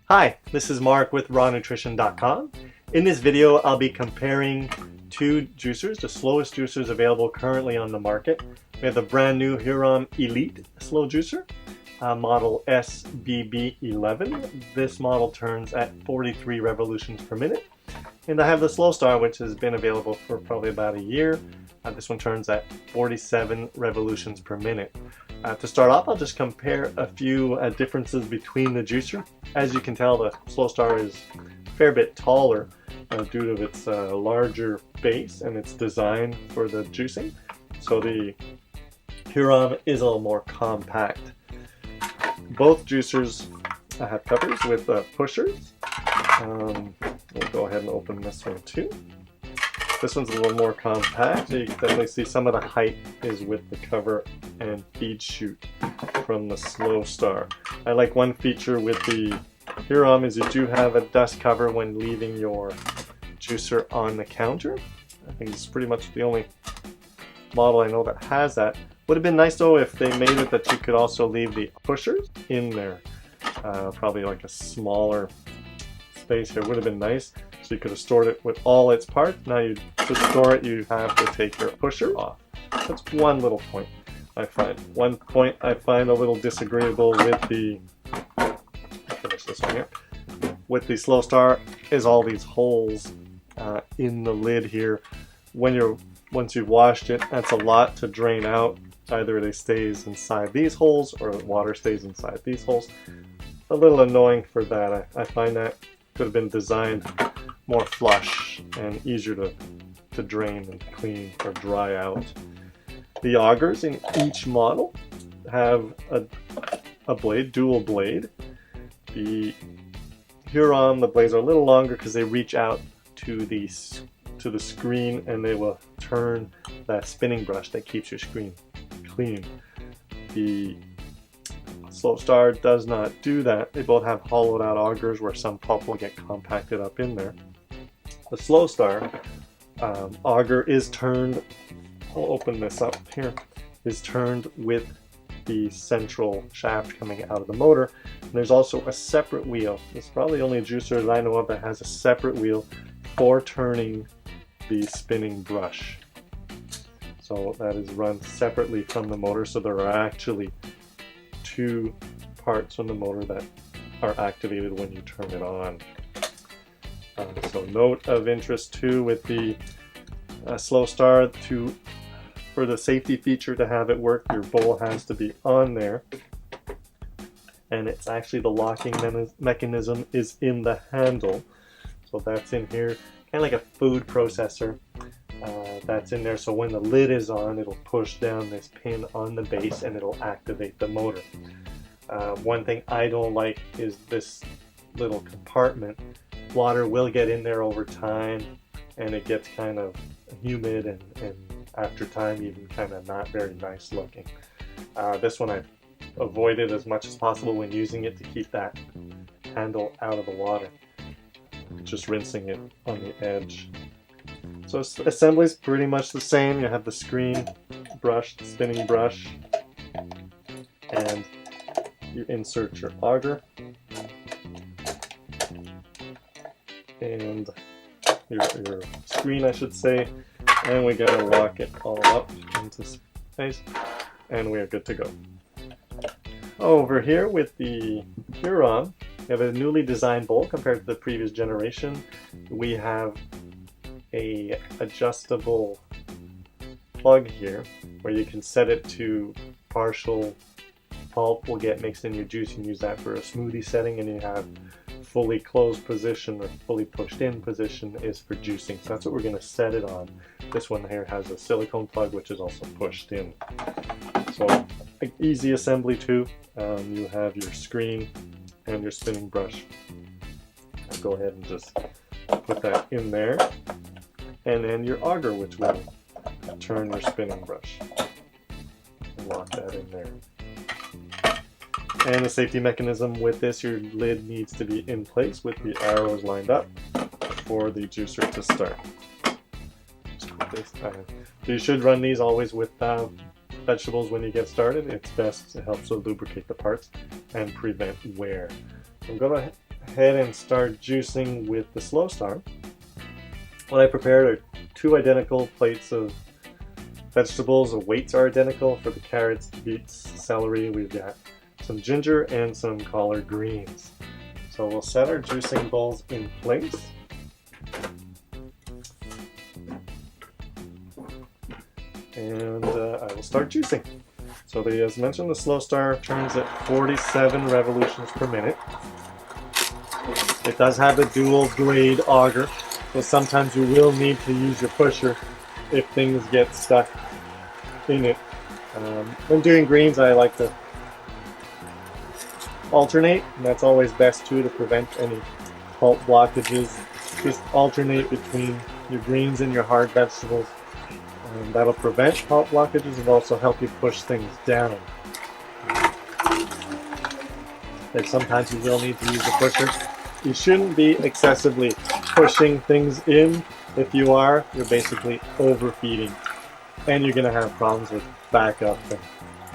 Hi, this is Marc with RawNutrition.com. In this video, I'll be comparing two juicers, the slowest juicers available currently on the market. We have the brand new Hurom Elite Slow Juicer, model SBB11. This model turns at 43 revolutions per minute. And I have the Slowstar, which has been available for probably about a year. This one turns at 47 revolutions per minute. To start off, I'll just compare a few differences between the juicer. As you can tell, the Slowstar is a fair bit taller due to its larger base and its design for the juicing. So the Hurom is a little more compact. Both juicers have covers with pushers. We'll go ahead and open this one too. This one's a little more compact, so you can definitely see some of the height is with the cover and feed chute from the Slowstar. I like one feature with the Hurom is you do have a dust cover when leaving your juicer on the counter. I think it's pretty much the only model I know that has that. Would have been nice though if they made it that you could also leave the pushers in there. Probably like a smaller space here would have been nice. So you could have stored it with all its parts. Now to store it, you have to take your pusher off. That's one little point I find. One point I find a little disagreeable with the, finish this one here, with the Slowstar is all these holes in the lid here. Once you've washed it, that's a lot to drain out. Either it stays inside these holes or the water stays inside these holes. A little annoying for that. I find that could have been designed more flush and easier to drain and clean or dry out. The augers in each model have a blade, dual blade. The Hurom, the blades are a little longer because they reach out to the screen and they will turn that spinning brush that keeps your screen clean. The Slowstar does not do that. They both have hollowed out augers where some pulp will get compacted up in there. The Slowstar auger is turned, I'll open this up here, is turned with the central shaft coming out of the motor. And there's also a separate wheel. It's probably the only juicer that I know of that has a separate wheel for turning the spinning brush. So that is run separately from the motor, so there are actually two parts on the motor that are activated when you turn it on. So note of interest too with the Slowstar, for the safety feature to have it work, your bowl has to be on there, and it's actually the locking mechanism is in the handle. So that's in here, kind of like a food processor. That's in there, so when the lid is on, it'll push down this pin on the base and it'll activate the motor. One thing I don't like is this little compartment. Water will get in there over time and it gets kind of humid and after time even kind of not very nice looking. This one I avoided as much as possible when using it to keep that handle out of the water. Just rinsing it on the edge. So assembly is pretty much the same. You have the screen brush, the spinning brush, and you insert your auger and your screen, I should say, and we gotta lock it all up into space, and we are good to go. Over here with the Hurom, we have a newly designed bowl compared to the previous generation. We have a adjustable plug here where you can set it to partial pulp will get mixed in your juice. You can use that for a smoothie setting, and you have fully closed position or fully pushed in position is for juicing. So that's what we're going to set it on. This one here has a silicone plug which is also pushed in. So easy assembly too. You have your screen and your spinning brush. I'll go ahead and just put that in there. And then your auger, which will turn your spinning brush. Lock that in there. And the safety mechanism with this, your lid needs to be in place with the arrows lined up for the juicer to start. So you should run these always with vegetables when you get started, it's best to help to lubricate the parts and prevent wear. I'm going to ahead and start juicing with the Slowstar. What I prepared are 2 identical plates of vegetables. The weights are identical. For the carrots, beets, celery, we've got some ginger and some collard greens. So we'll set our juicing bowls in place. And I will start juicing. So as mentioned, the Slowstar turns at 47 revolutions per minute. It does have a dual blade auger, so sometimes you will need to use your pusher if things get stuck in it. When doing greens, I like to alternate, and that's always best too, to prevent any pulp blockages. Just alternate between your greens and your hard vegetables. That'll prevent pulp blockages and also help you push things down. And sometimes you will need to use a pusher. You shouldn't be excessively pushing things in. If you are, you're basically overfeeding, and you're going to have problems with backup, and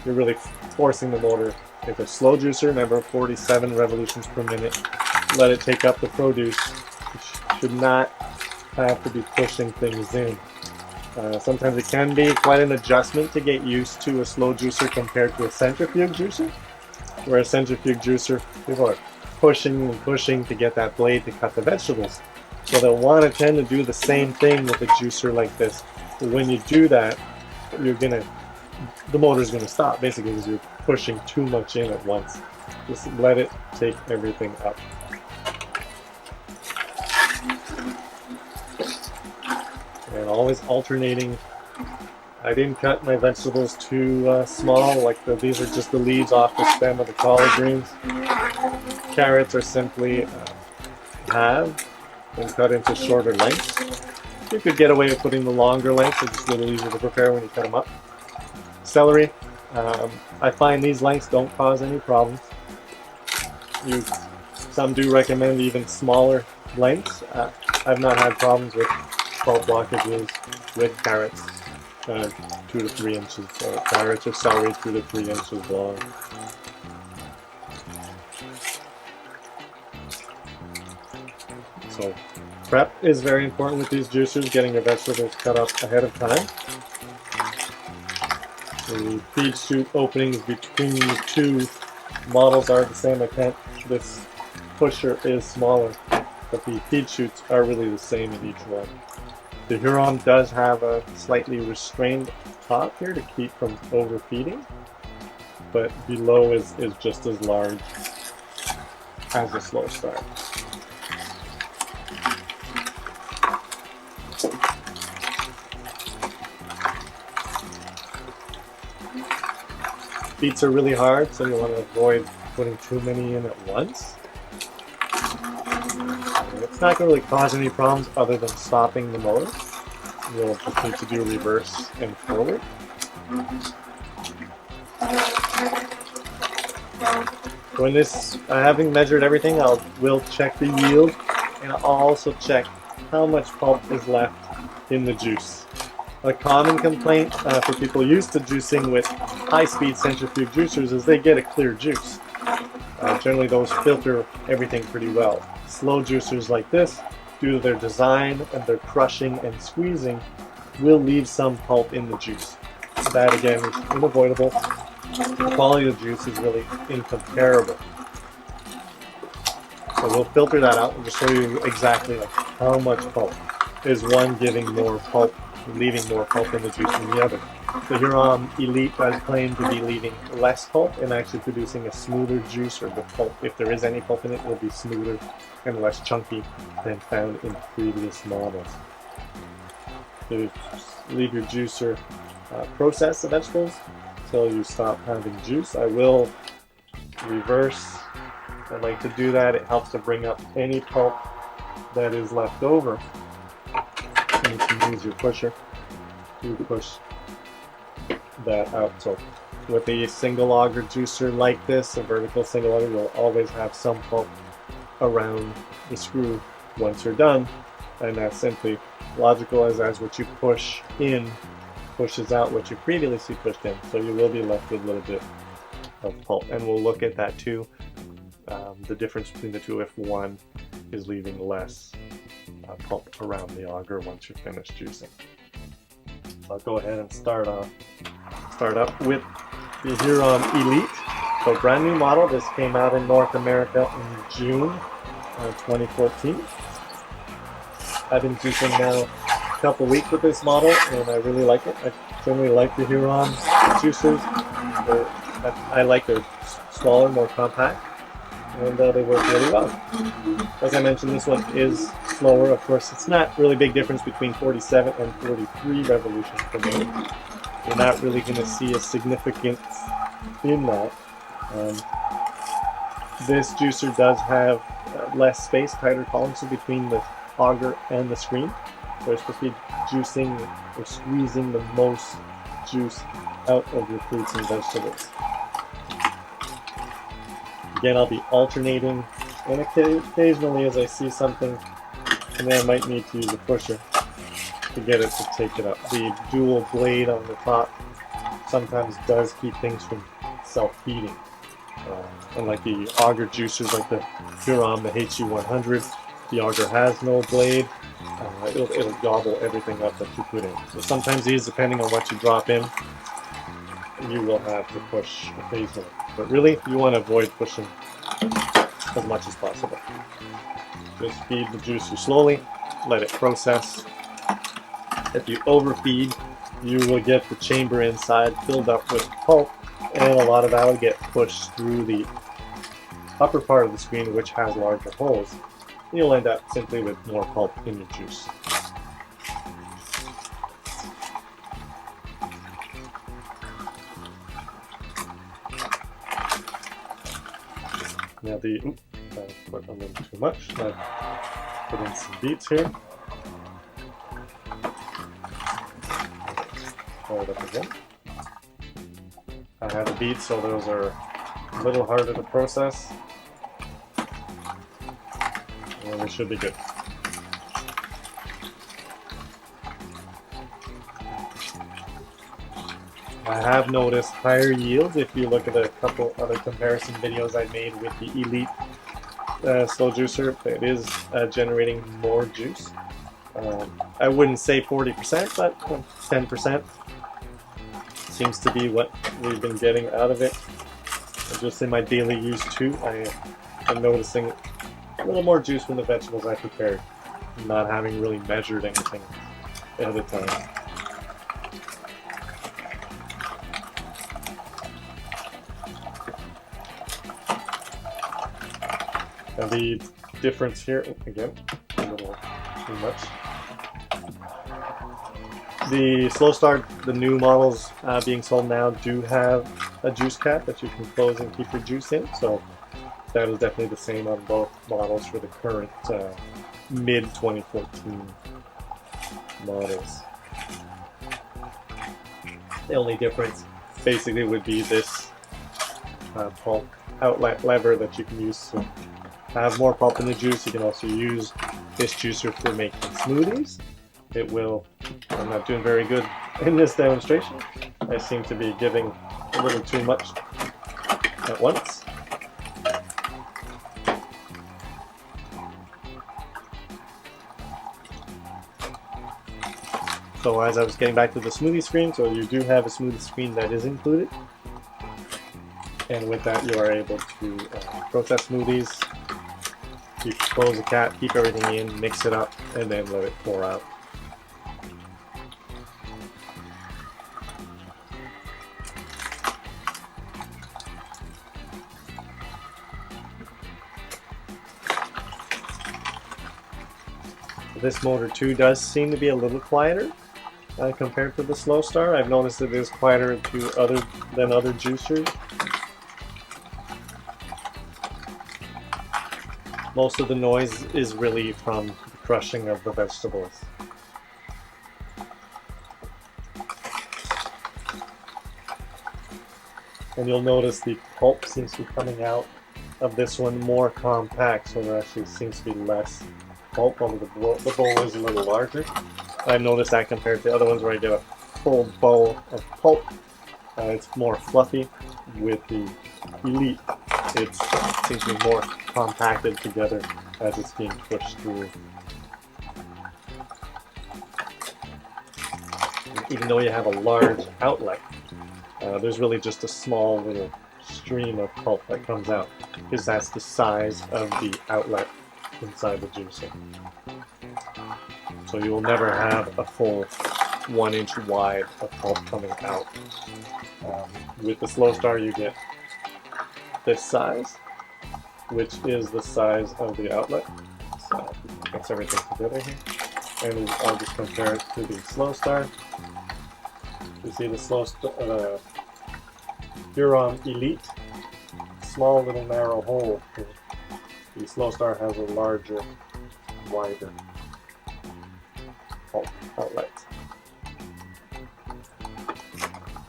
you're really forcing the motor. With a slow juicer, remember 47 revolutions per minute, let it take up the produce. You should not have to be pushing things in. Sometimes it can be quite an adjustment to get used to a slow juicer compared to a centrifuge juicer, where a centrifuge juicer, people are pushing and pushing to get that blade to cut the vegetables. So they'll want to tend to do the same thing with a juicer like this. But when you do that, the motor's going to stop, basically, because you're pushing too much in at once. Just let it take everything up. And always alternating. I didn't cut my vegetables too small, like these are just the leaves off the stem of the collard greens. Carrots are simply halved and cut into shorter lengths. You could get away with putting the longer lengths, it's just a little easier to prepare when you cut them up. Celery, I find these lengths don't cause any problems. Some do recommend even smaller lengths. I've not had problems with pulp blockages with carrots, 2 to 3 inches. Carrots or celery 2 to 3 inches long. So prep is very important with these juicers, getting your vegetables cut up ahead of time. The feed chute openings between the 2 models are the same. This pusher is smaller, but the feed chutes are really the same in each one. The Hurom does have a slightly restrained top here to keep from overfeeding, but below is just as large as the Slowstar. Beets are really hard, so you want to avoid putting too many in at once. It's not going to really cause any problems other than stopping the motor. You'll just need to do reverse and forward. When having measured everything, we'll check the yield, and I'll also check how much pulp is left in the juice. A common complaint for people used to juicing with high-speed centrifuge juicers is they get a clear juice. Generally those filter everything pretty well. Slow juicers like this, due to their design and their crushing and squeezing, will leave some pulp in the juice. That again is unavoidable. The quality of the juice is really incomparable. So we'll filter that out and just show you exactly how much pulp is one giving more pulp, leaving more pulp in the juice than the other. The Hurom Elite does claim to be leaving less pulp and actually producing a smoother juice, or the pulp, if there is any pulp in it, will be smoother and less chunky than found in previous models. To leave your juicer process the vegetables until you stop having juice. I will reverse. I like to do that. It helps to bring up any pulp that is left over. And you can use your pusher to push that out. So with a single auger juicer like this, a vertical single auger, you'll always have some pulp around the screw once you're done, and that's simply logical, as what you push in pushes out what you previously pushed in, so you will be left with a little bit of pulp. And we'll look at that too, the difference between the two if one is leaving less pulp around the auger once you're finished juicing. So I'll go ahead and start up with the Hurom Elite. So brand new model. This came out in North America in June 2014. I've been juicing now a couple weeks with this model, and I really like it. I generally like the Hurom juicers. I like their smaller, more compact, and they work really well. As I mentioned, this one is slower. Of course, it's not really big difference between 47 and 43 revolutions per minute. You're not really going to see a significance in that. This juicer does have less space, tighter tolerances between the auger and the screen. So it's supposed to be juicing or squeezing the most juice out of your fruits and vegetables. Again, I'll be alternating, and occasionally as I see something, and then I might need to use a pusher to get it to take it up. The dual blade on the top sometimes does keep things from self-heating. Unlike the auger juicers like the Hurom, the HH-100, the auger has no blade. It'll gobble everything up that you put in. So sometimes these, depending on what you drop in, you will have to push occasionally. But really, you want to avoid pushing as much as possible. Just feed the juicer slowly, let it process. If you overfeed, you will get the chamber inside filled up with pulp, and a lot of that will get pushed through the upper part of the screen, which has larger holes. You'll end up simply with more pulp in your juice. Now I put a little too much. I put in some beets here. Roll it up again. I have the beets, so those are a little harder to process. And we should be good. I have noticed higher yields if you look at a couple other comparison videos I made with the Elite slow juicer. It is generating more juice. I wouldn't say 40%, but 10% seems to be what we've been getting out of it. And just in my daily use too, I am noticing a little more juice from the vegetables I prepared, not having really measured anything at a time. Now the difference here, again, a little too much. The Slowstar, the new models being sold now, do have a juice cap that you can close and keep your juice in, so that is definitely the same on both models for the current mid-2014 models. The only difference basically would be this pulp outlet lever that you can use to have more pulp in the juice. You can also use this juicer for making smoothies. It will, I'm not doing very good in this demonstration. I seem to be giving a little too much at once. So as I was getting back to the smoothie screen, so you do have a smoothie screen that is included. And with that you are able to process smoothies. You close the cap, keep everything in, mix it up, and then let it pour out. This motor too does seem to be a little quieter compared to the Slowstar. I've noticed it is quieter than other juicers. Most of the noise is really from the crushing of the vegetables. And you'll notice the pulp seems to be coming out of this one more compact, so there actually seems to be less pulp, although the bowl is a little larger. I've noticed that compared to the other ones where I get a full bowl of pulp. It's more fluffy. With the Elite, it seems to be more compacted together as it's being pushed through. Even though you have a large outlet, there's really just a small little stream of pulp that comes out, because that's the size of the outlet inside the juicer. So you will never have a full 1 inch wide of pulp coming out. With the Slowstar you get this size, which is the size of the outlet. So mix everything together here. And I'll just compare it to the Slowstar. You see the Slowstar, Hurom Elite, small little narrow hole here. The Slowstar has a larger, wider pulp outlet.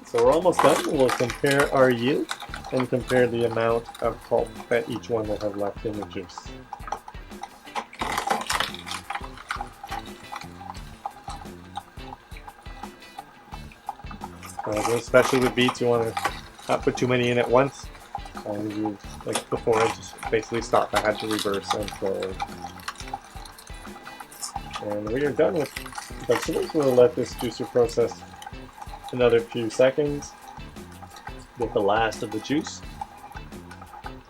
So we're almost done. We'll compare our yield and compare the amount of pulp that each one will have left in the juice. Especially with beets, you want to not put too many in at once. Like before, I just basically stopped. I had to reverse and forward. And we are done with vegetables. We'll let this juicer process another few seconds, get the last of the juice,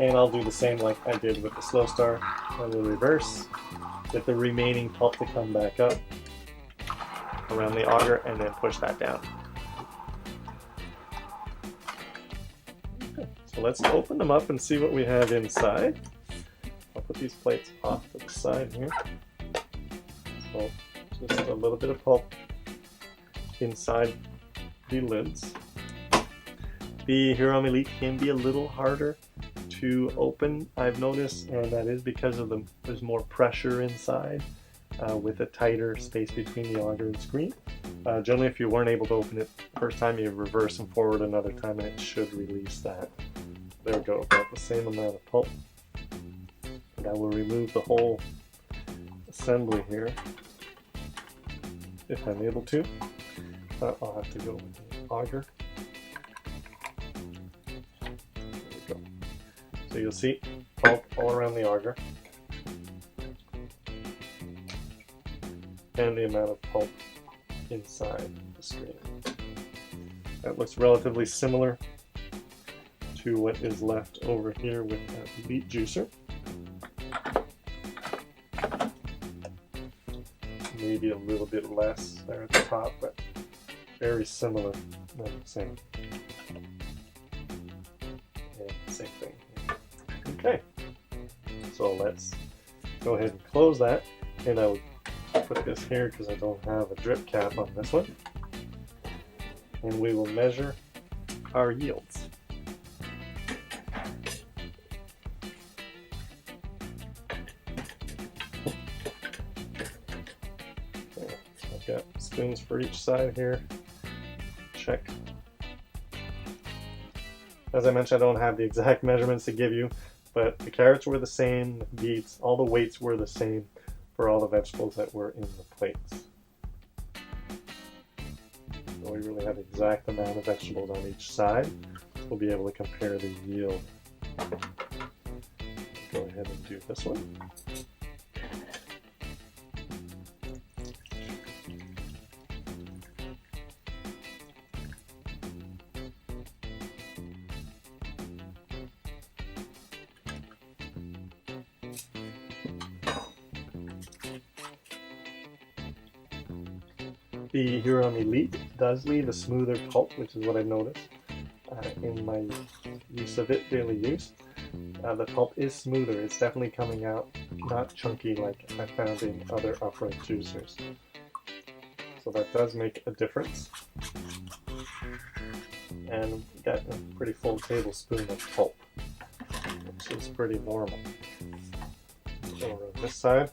and I'll do the same like I did with the Slowstar. I will reverse, get the remaining pulp to come back up around the auger, and then push that down. Okay, so let's open them up and see what we have inside. I'll put these plates off to the side here. So just a little bit of pulp inside the lids. The Hurom Elite can be a little harder to open, I've noticed, and that is because of there's more pressure inside with a tighter space between the auger and screen. Generally, if you weren't able to open it the first time, you reverse and forward another time and it should release that. There we go, about the same amount of pulp. And I will remove the whole assembly here if I'm able to. I'll have to go with the auger. There we go. So you'll see pulp all around the auger. And the amount of pulp inside the screen. That looks relatively similar to what is left over here with that Elite juicer. Maybe a little bit less there at the top, but very similar, not the same. And same thing. Okay, so let's go ahead and close that, and I will put this here because I don't have a drip cap on this one, and we will measure our yields. Okay, so I've got spoons for each side here. Check. As I mentioned, I don't have the exact measurements to give you, but the carrots were the same, the beets, all the weights were the same for all the vegetables that were in the plates. So we really have the exact amount of vegetables on each side. We'll be able to compare the yield. Go ahead and do this one. The Hurom Elite does leave a smoother pulp, which is what I've noticed in my use of it, daily use. The pulp is smoother. It's definitely coming out not chunky like I found in other upright juicers. So that does make a difference. And we got a pretty full tablespoon of pulp, which is pretty normal. Over on this side.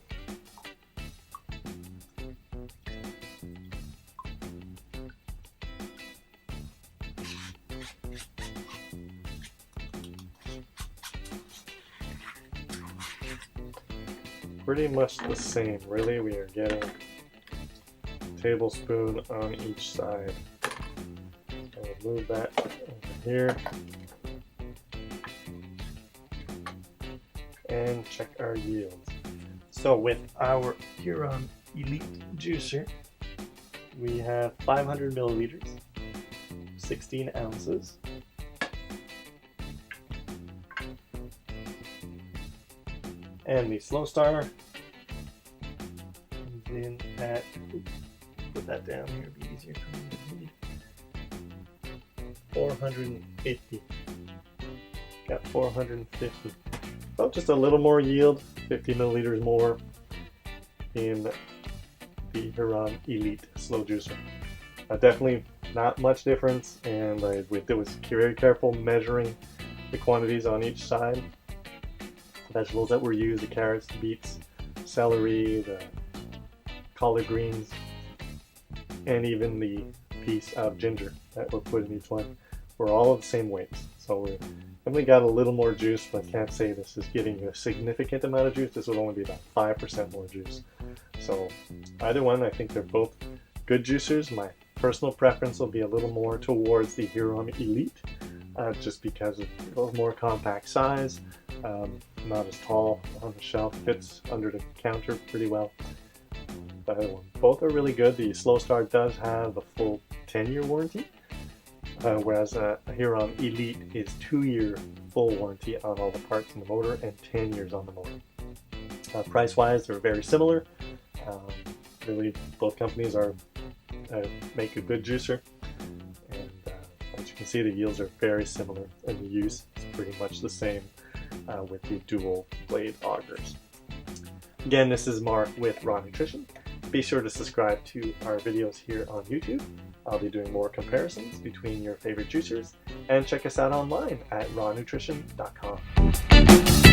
Pretty much the same, really. We are getting tablespoon on each side. We'll move that over here and check our yields. So with our Hurom Elite juicer, we have 500 milliliters, 16 ounces. And the Slowstar comes in at, put that down here, it'd be easier for me to read. 450. Got 450. Oh, just a little more yield, 50 milliliters more in the Hurom Elite Slow Juicer. Definitely not much difference, and I was very careful measuring the quantities on each side. The vegetables that were used, the carrots, the beets, celery, the collard greens, and even the piece of ginger that were put in each one were all of the same weights. So we definitely got a little more juice, but I can't say this is getting a significant amount of juice. This would only be about 5% more juice. So either one, I think they're both good juicers. My personal preference will be a little more towards the Hurom Elite, just because of a little more compact size, not as tall on the shelf, fits under the counter pretty well. The other one, both are really good. The Slowstar does have a full 10-year warranty, whereas a Hurom Elite is 2-year full warranty on all the parts in the motor and 10 years on the motor. Price-wise, they're very similar. Really, both companies are make a good juicer, and as you can see, the yields are very similar, and the use is pretty much the same with the dual blade augers. Again, this is Mark with Raw Nutrition. Be sure to subscribe to our videos here on YouTube. I'll be doing more comparisons between your favorite juicers, and check us out online at RawNutrition.com.